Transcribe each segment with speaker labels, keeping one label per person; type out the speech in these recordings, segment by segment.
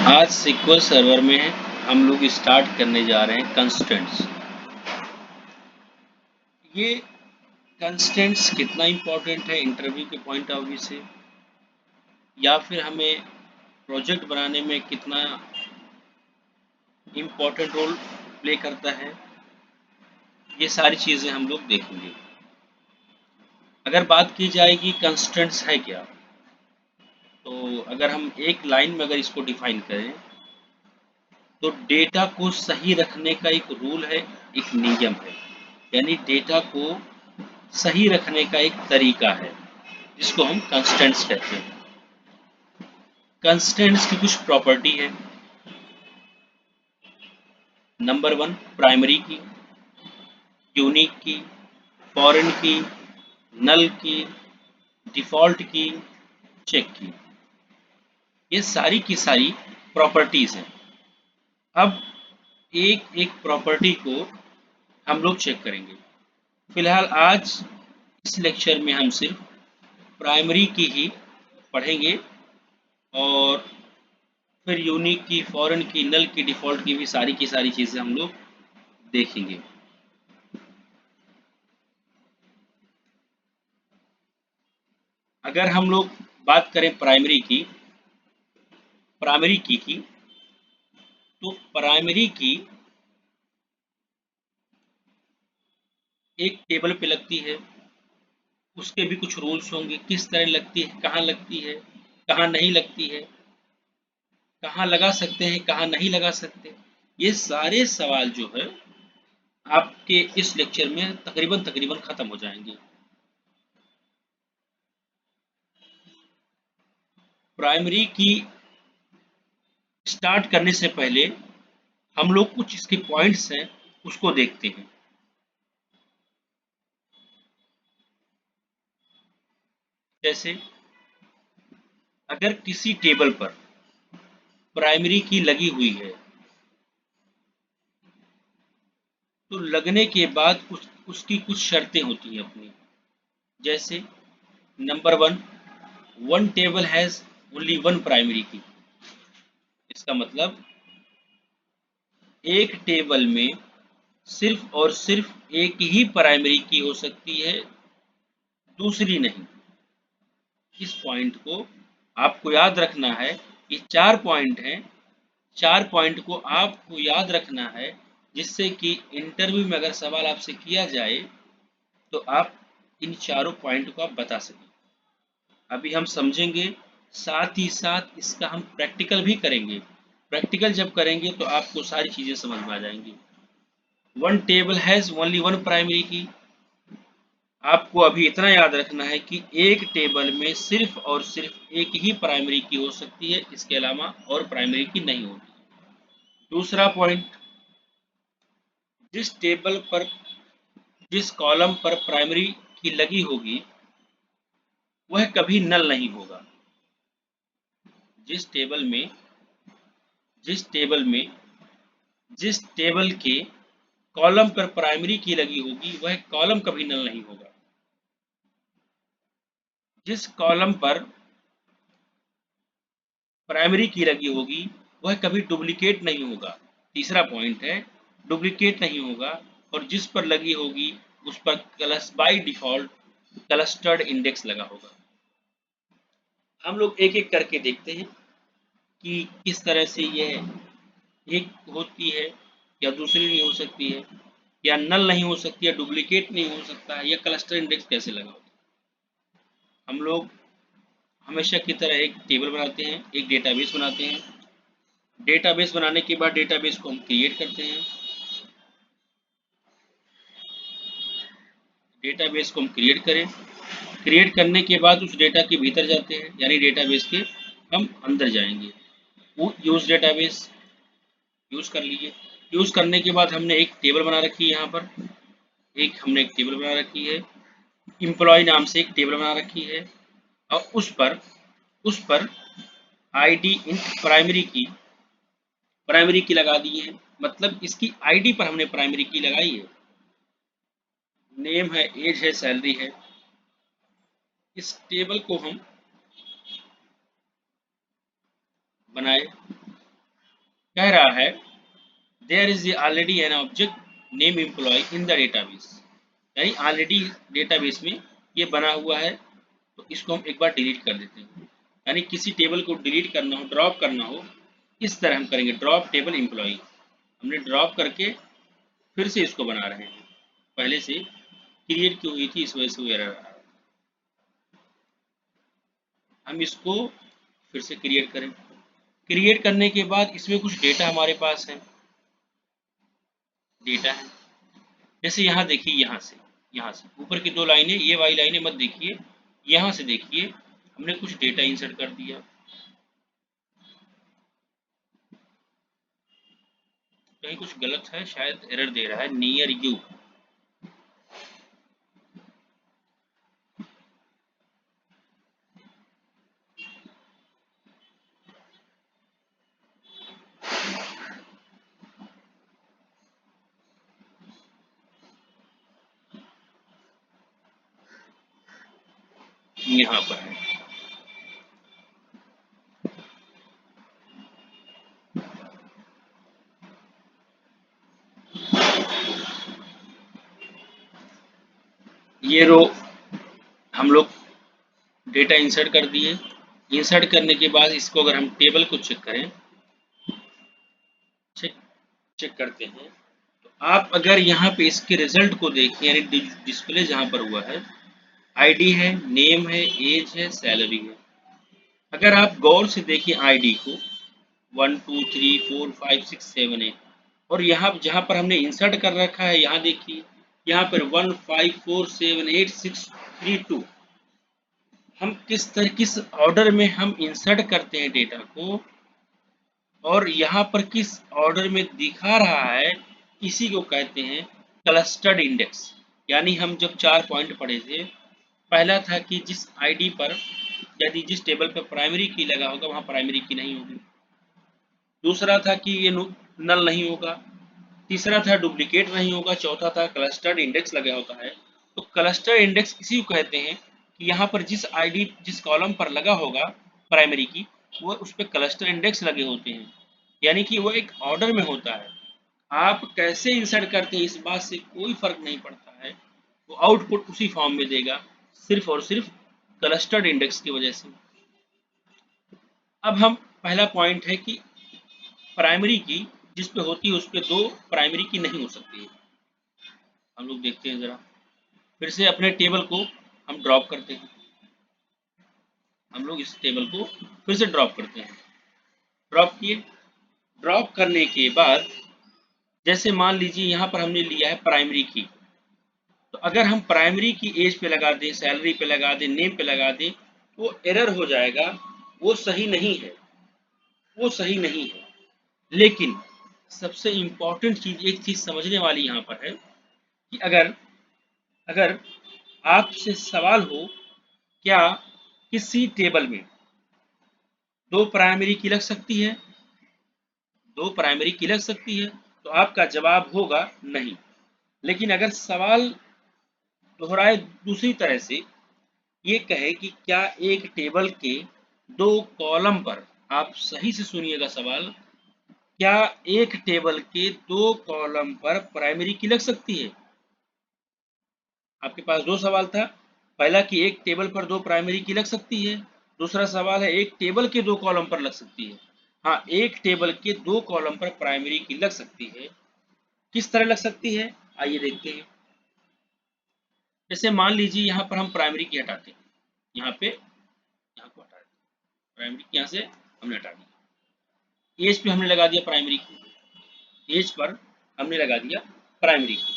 Speaker 1: आज SQL server में हम लोग स्टार्ट करने जा रहे हैं कंस्टेंट्स। ये कंस्टेंट्स कितना इम्पोर्टेंट है इंटरव्यू के पॉइंट ऑफ व्यू से, या फिर हमें प्रोजेक्ट बनाने में कितना इम्पोर्टेंट रोल प्ले करता है, ये सारी चीज़ें हम लोग देखेंगे। अगर बात की जाएगी कंस्टेंट्स है क्या, तो अगर हम एक लाइन में अगर इसको डिफाइन करें तो डेटा को सही रखने का एक रूल है, एक नियम है, यानी डेटा को सही रखने का एक तरीका है जिसको हम कंस्टेंट्स कहते हैं। कंस्टेंट्स की कुछ प्रॉपर्टी है। नंबर 1 प्राइमरी की, यूनिक की, फॉरेन की, नल की, डिफ़ॉल्ट की, चेक की। ये सारी की सारी प्रॉपर्टीज हैं। अब एक एक प्रॉपर्टी को हम लोग चेक करेंगे। फिलहाल आज इस लेक्चर में हम सिर्फ प्राइमरी की ही पढ़ेंगे और फिर यूनिक की, फॉरेन की, नल की, डिफ़ॉल्ट की भी सारी की सारी चीज़ें हम लोग देखेंगे। अगर हम लोग बात करें प्राइमरी की तो प्राइमरी की एक टेबल पे लगती है। उसके भी कुछ रूल्स होंगे, किस तरह लगती है, कहाँ नहीं लगती है, कहाँ लगा सकते हैं, कहाँ नहीं लगा सकते। ये सारे सवाल जो है आपके इस लेक्चर में तकरीबन तकरीबन खत्म हो जाएंगे। प्राइमरी की स्टार्ट करने से पहले हम लोग कुछ इसके पॉइंट्स हैं उसको देखते हैं। जैसे अगर किसी टेबल पर प्राइमरी की लगी हुई है तो लगने के बाद उसकी कुछ शर्तें होती हैं अपनी। जैसे number 1, one table has only one primary की। इसका मतलब एक टेबल में सिर्फ और सिर्फ एक ही प्राइमरी की हो सकती है, दूसरी नहीं। इस पॉइंट को आपको याद रखना है। ये 4 पॉइंट हैं, 4 पॉइंट को आपको याद रखना है, जिससे कि इंटरव्यू में अगर सवाल आपसे किया जाए तो आप इन चारों पॉइंट को आप बता सकें। अभी हम समझेंगे, साथ ही साथ इसका हम प्रैक्टिकल भी करेंगे। प्रैक्टिकल जब करेंगे तो आपको सारी चीज़ें समझ में आ जाएंगी। One table has only one primary की, आपको अभी इतना याद रखना है कि एक टेबल में सिर्फ और सिर्फ एक ही प्राइमरी की हो सकती है, इसके अलावा और प्राइमरी की नहीं होगी। दूसरा पॉइंट, जिस टेबल पर जिस कॉलम पर प्राइमरी की लगी होगी वह कभी नल नहीं होगा। जिस टेबल में जिस टेबल में जिस टेबल के कॉलम पर प्राइमरी की लगी होगी वह कॉलम कभी नल नहीं होगा। जिस कॉलम पर प्राइमरी की लगी होगी वह कभी डुप्लीकेट नहीं होगा। तीसरा पॉइंट है, डुप्लीकेट नहीं होगा। और जिस पर लगी होगी उस पर बाई डिफॉल्ट क्लस्टर्ड इंडेक्स लगा होगा। हम लोग एक एक करके देखते हैं कि किस तरह से यह एक होती है या दूसरी नहीं हो सकती है, या नल नहीं हो सकती है, डुप्लीकेट नहीं हो सकता है, या क्लस्टर इंडेक्स कैसे लगा होता है। हम लोग हमेशा की तरह एक टेबल बनाते हैं, एक डेटाबेस बनाते हैं। डेटाबेस बनाने के बाद डेटाबेस को हम क्रिएट करते हैं। डेटाबेस को हम क्रिएट करने के बाद उस डेटा के भीतर जाते हैं, यानी डेटाबेस के हम अंदर जाएंगे। वो यूज डेटाबेस यूज कर लीजिए। यूज करने के बाद हमने एक टेबल बना रखी है। यहाँ पर एक टेबल बना रखी है, एम्प्लॉय नाम से एक टेबल बना रखी है, और उस पर आईडी इन प्राइमरी की लगा दी है। मतलब इसकी आईडी पर हमने प्राइमरी की लगाई है। नेम है, एज है, सैलरी है। इस टेबल को हम बनाए, कह रहा है there is already an object name employ in the database, यानी ऑलरेडी डेटाबेस में ये बना हुआ है, तो इसको हम एक बार डिलीट कर देते हैं। यानी किसी टेबल को डिलीट करना हो, ड्रॉप करना हो, इस तरह हम करेंगे, ड्रॉप टेबल एम्प्लॉय। हमने ड्रॉप करके फिर से इसको बना रहे हैं, पहले से क्रिएट की हुई थी, इस वजह से वो एरर आ रहा है। हम इसको फिर से क्रिएट करें। क्रिएट करने के बाद इसमें कुछ डेटा हमारे पास है, डेटा है, जैसे यहाँ देखिए, यहाँ से ऊपर की दो लाइनें, ये वाली लाइनें मत देखिए, यहाँ से देखिए, हमने कुछ डेटा इंसर्ट कर दिया। कहीं कुछ गलत है, शायद एरर दे रहा है, नियर यू। यहाँ पर है, ये रो हम लोग डेटा इंसर्ट कर दिए। इंसर्ट करने के बाद इसको अगर हम टेबल को चेक करें, चेक चेक करते हैं, तो आप अगर यहाँ पे इसके रिजल्ट को देखें, यानी डिस्प्ले जहाँ पर हुआ है, आईडी है, नेम है, एज है, सैलरी है। अगर आप गौर से देखें आईडी को 1 2 3 4 5 6 7 8, और यहाँ जहाँ पर हमने इंसर्ट कर रखा है, यहाँ देखिए, यहाँ पर 1 5 4 7 8 6 3 2, हम किस ऑर्डर में हम इंसर्ट करते हैं डेटा को, और यहाँ पर किस ऑर्डर में दिखा रहा है, इसी को कहते हैं क्लस्टर्ड इंडेक्स। यानी हम जब 4 पॉइंट पढ़े थे, पहला था कि जिस आईडी पर, यदि जिस टेबल पर प्राइमरी की लगा होगा वहाँ प्राइमरी की नहीं होगी। दूसरा था कि ये नल नहीं होगा। तीसरा था डुप्लीकेट नहीं होगा। चौथा था क्लस्टर्ड इंडेक्स लगा होता है। तो क्लस्टर इंडेक्स इसी को कहते हैं कि यहाँ पर जिस आईडी, जिस कॉलम पर लगा होगा प्राइमरी की, वो उस पर क्लस्टर इंडेक्स लगे होते हैं, यानी कि वो एक ऑर्डर में होता है। आप कैसे इंसर्ट करते हैं इस बात से कोई फर्क नहीं पड़ता है, वो आउटपुट उसी फॉर्म में देगा, सिर्फ और सिर्फ क्लस्टर्ड इंडेक्स की वजह से। अब हम पहला पॉइंट है कि प्राइमरी की जिस पे होती है उस पे दो प्राइमरी की नहीं हो सकती है। हम लोग देखते हैं जरा, फिर से अपने टेबल को हम ड्रॉप करते हैं। हम लोग इस टेबल को फिर से ड्रॉप करते हैं। ड्रॉप किए, ड्रॉप करने के बाद जैसे मान लीजिए यहाँ पर हमने लिया है प्राइमरी की, तो अगर हम प्राइमरी की एज पे लगा दें, सैलरी पे लगा दें, नेम पे लगा दें, वो एरर हो जाएगा, वो सही नहीं है, वो सही नहीं है। लेकिन सबसे इम्पोर्टेंट चीज, एक चीज समझने वाली यहाँ पर है कि अगर अगर आपसे सवाल हो क्या किसी टेबल में दो प्राइमरी की लग सकती है, दो प्राइमरी की लग सकती है, तो आपका जवाब होगा नहीं। लेकिन अगर सवाल दोहराए दूसरी तरह से, ये कहे कि क्या एक टेबल के दो कॉलम पर, आप सही से सुनिएगा सवाल, क्या एक टेबल के दो कॉलम पर प्राइमरी की लग सकती है? आपके पास दो सवाल था, पहला कि एक टेबल पर दो प्राइमरी की लग सकती है, दूसरा सवाल है एक टेबल के दो कॉलम पर लग सकती है। हाँ, एक टेबल के दो कॉलम पर प्राइमरी की लग सकती है। किस तरह लग सकती है, आइए देखते हैं। जैसे मान लीजिए यहाँ पर हम प्राइमरी की हटाते हैं, यहाँ पे, यहाँ को हटा देते हैं, प्राइमरी की यहाँ से हमने हटा दिया, एज पे हमने लगा दिया प्राइमरी की, एज पर हमने लगा दिया प्राइमरी की।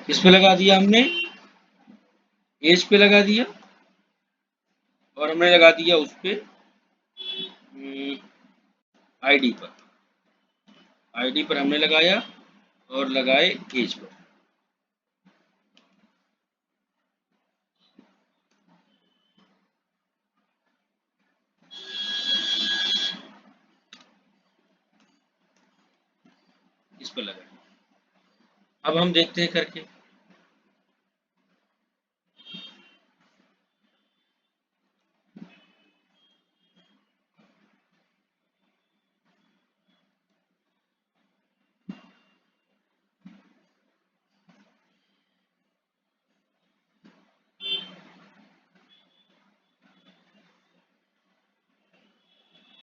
Speaker 1: किस पे लगा दिया हमने, एज पे लगा दिया, और हमने लगा दिया उस पे आईडी पर, आईडी पर हमने लगाया और लगाए एज पर। इस पर लगाए। अब हम देखते हैं करके,